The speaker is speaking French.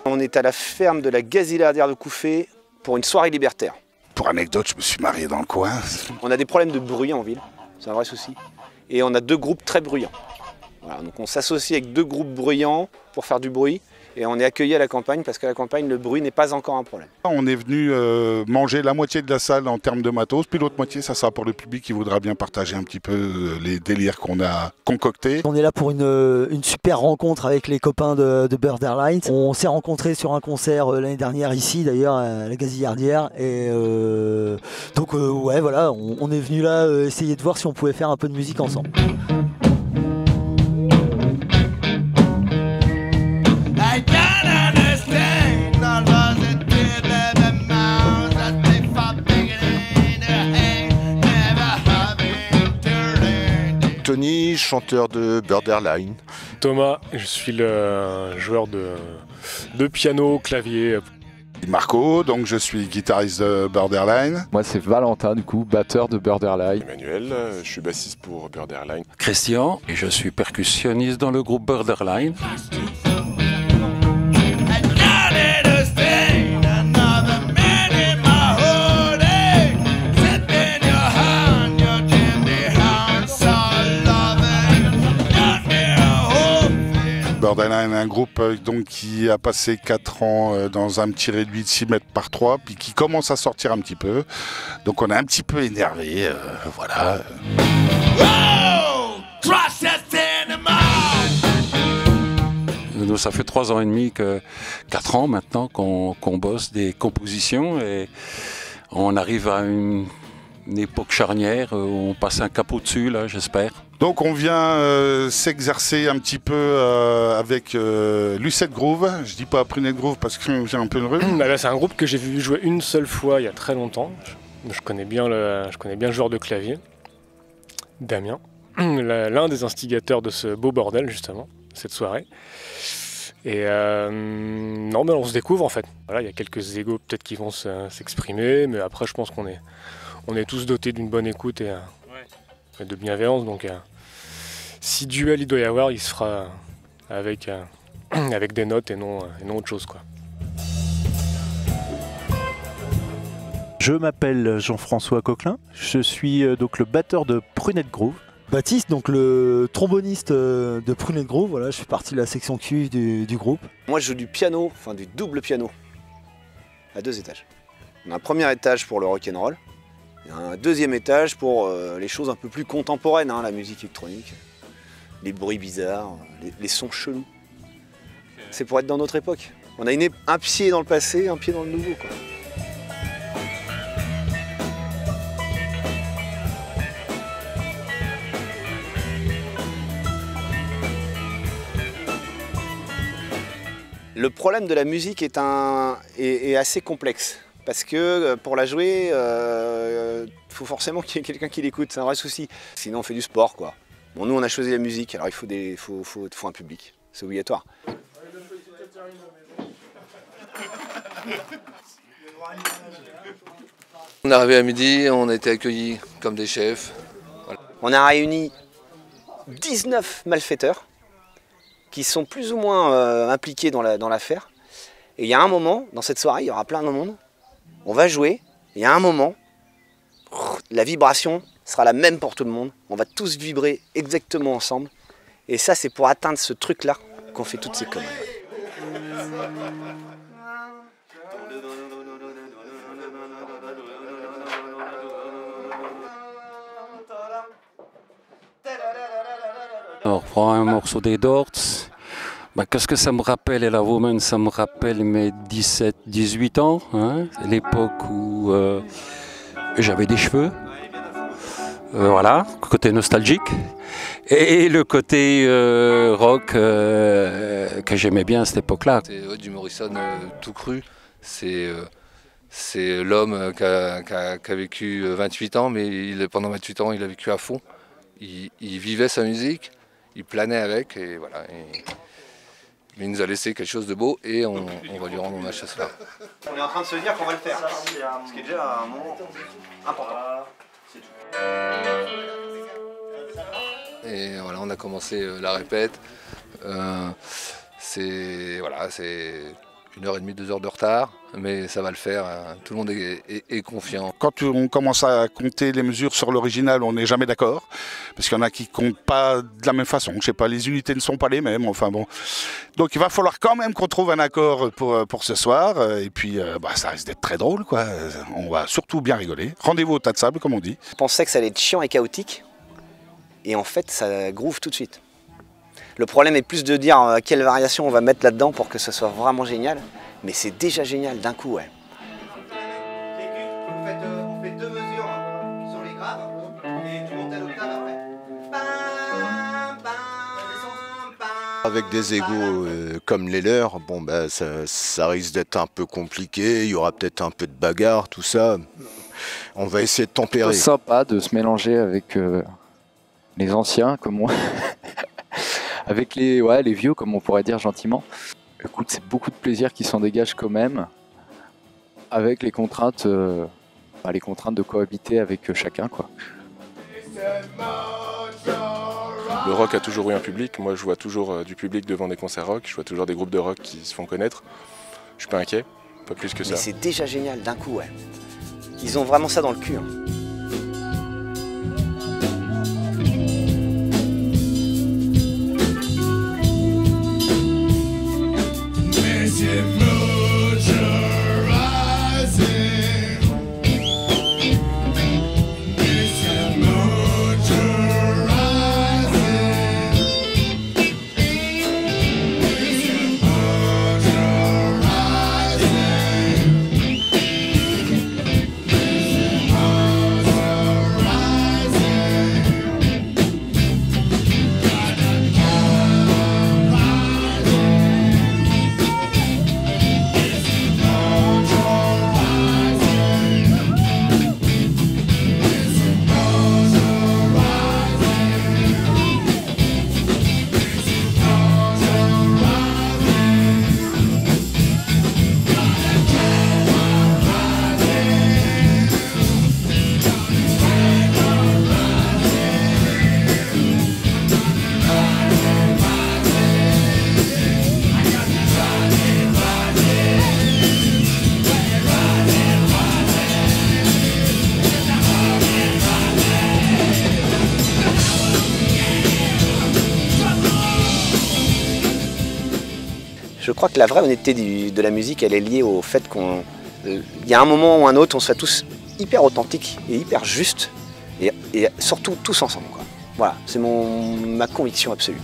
On est à la ferme de la Gazillardière de Couffé pour une soirée libertaire. Pour anecdote, je me suis marié dans le coin. On a des problèmes de bruit en ville, c'est un vrai souci. Et on a 2 groupes très bruyants. Voilà, donc on s'associe avec 2 groupes bruyants pour faire du bruit. Et on est accueillis à la campagne parce qu'à la campagne, le bruit n'est pas encore un problème. On est venu manger la moitié de la salle en termes de matos, puis l'autre moitié, ça sera pour le public qui voudra bien partager un petit peu les délires qu'on a concoctés. On est là pour une super rencontre avec les copains de Borderline. On s'est rencontrés sur un concert l'année dernière ici d'ailleurs à la Gazillardière. Et donc ouais voilà, on est venu là essayer de voir si on pouvait faire un peu de musique ensemble. Tony, chanteur de Borderline. Thomas, je suis le joueur de piano, clavier. Marco, donc je suis guitariste de Borderline. Moi c'est Valentin, du coup, batteur de Borderline. Emmanuel, je suis bassiste pour Borderline. Christian, et je suis percussionniste dans le groupe Borderline. Borderline, un groupe donc, qui a passé 4 ans dans un petit réduit de 6 mètres par 3, puis qui commence à sortir un petit peu. Donc on est un petit peu énervé, voilà. Nous, ça fait 3 ans et demi, 4 ans maintenant qu'on bosse des compositions et on arrive à une époque charnière où on passe un cap au-dessus, là, j'espère. Donc on vient s'exercer un petit peu avec Lucette Groove. Je dis pas Prunette Groove parce que j'ai un peu le rhume. C'est un groupe que j'ai vu jouer une seule fois il y a très longtemps. Je connais bien le joueur de clavier, Damien, l'un des instigateurs de ce beau bordel justement, cette soirée. Et non, mais on se découvre en fait. Voilà, il y a quelques égos peut-être qui vont s'exprimer, mais après je pense qu'on est tous dotés d'une bonne écoute et de bienveillance. Donc si duel il doit y avoir, il se fera avec des notes et non autre chose, quoi. Je m'appelle Jean-François Coquelin, je suis donc le batteur de Prunette Groove. Baptiste, donc le tromboniste de Prunette Groove, voilà, je fais partie de la section cuivre du groupe. Moi je joue du piano, enfin du double piano, à 2 étages. On a un premier étage pour le rock'n'roll, et un deuxième étage pour les choses un peu plus contemporaines, hein, la musique électronique, les bruits bizarres, les sons chelous. C'est pour être dans notre époque. On a un pied dans le passé, un pied dans le nouveau, quoi. Le problème de la musique est assez complexe. Parce que pour la jouer, faut forcément qu'il y ait quelqu'un qui l'écoute, c'est un vrai souci. Sinon on fait du sport, quoi. Bon, nous on a choisi la musique, alors il faut un public, c'est obligatoire. On est arrivé à midi, on a été accueillis comme des chefs. Voilà. On a réuni 19 malfaiteurs qui sont plus ou moins impliqués dans l'affaire. Et il y a un moment, dans cette soirée, il y aura plein de monde, on va jouer, et il y a un moment, la vibration sera la même pour tout le monde, on va tous vibrer exactement ensemble, et ça c'est pour atteindre ce truc-là qu'on fait toutes ces conneries. On reprend un morceau des Doors. Qu'est-ce que ça me rappelle, Ella Woman? Ça me rappelle mes 17-18 ans, hein, l'époque où j'avais des cheveux. Voilà, côté nostalgique. Et le côté rock que j'aimais bien à cette époque-là. C'est du Morrison tout cru. C'est l'homme qui a vécu 28 ans, mais pendant 28 ans, il a vécu à fond. Il vivait sa musique, il planait avec, et voilà. Mais il nous a laissé quelque chose de beau, et on va lui rendre hommage ce soir. On est en train de se dire qu'on va le faire, ce qui est déjà un moment important. Et voilà, on a commencé la répète. C'est 1h30, 2 heures de retard, mais ça va le faire, tout le monde est confiant. Quand on commence à compter les mesures sur l'original, on n'est jamais d'accord, parce qu'il y en a qui comptent pas de la même façon. Je sais pas, les unités ne sont pas les mêmes, enfin bon. Donc il va falloir quand même qu'on trouve un accord pour ce soir, et puis ça risque d'être très drôle, quoi. On va surtout bien rigoler. Rendez-vous au tas de sable, comme on dit. Je pensais que ça allait être chiant et chaotique, et en fait ça groove tout de suite. Le problème est plus de dire quelle variation on va mettre là-dedans pour que ce soit vraiment génial, mais c'est déjà génial d'un coup, ouais. On fait 2 mesures qui sont les graves, et tu montes à l'octave après. Avec des égos comme les leurs, bon bah ça risque d'être un peu compliqué, il y aura peut-être un peu de bagarre, tout ça. On va essayer de tempérer. C'est sympa de se mélanger avec les anciens, comme moi. Avec les vieux, comme on pourrait dire gentiment. Écoute, c'est beaucoup de plaisir qui s'en dégage quand même, avec les contraintes de cohabiter avec chacun, quoi. Le rock a toujours eu un public. Moi, je vois toujours du public devant des concerts rock. Je vois toujours des groupes de rock qui se font connaître. Je suis pas inquiet, pas plus que ça. Mais c'est déjà génial d'un coup, ouais. Ils ont vraiment ça dans le cul, hein. Je crois que la vraie honnêteté de la musique, elle est liée au fait qu'il y a un moment ou un autre, on soit tous hyper authentiques et hyper justes, et surtout tous ensemble, quoi. Voilà, c'est ma conviction absolue.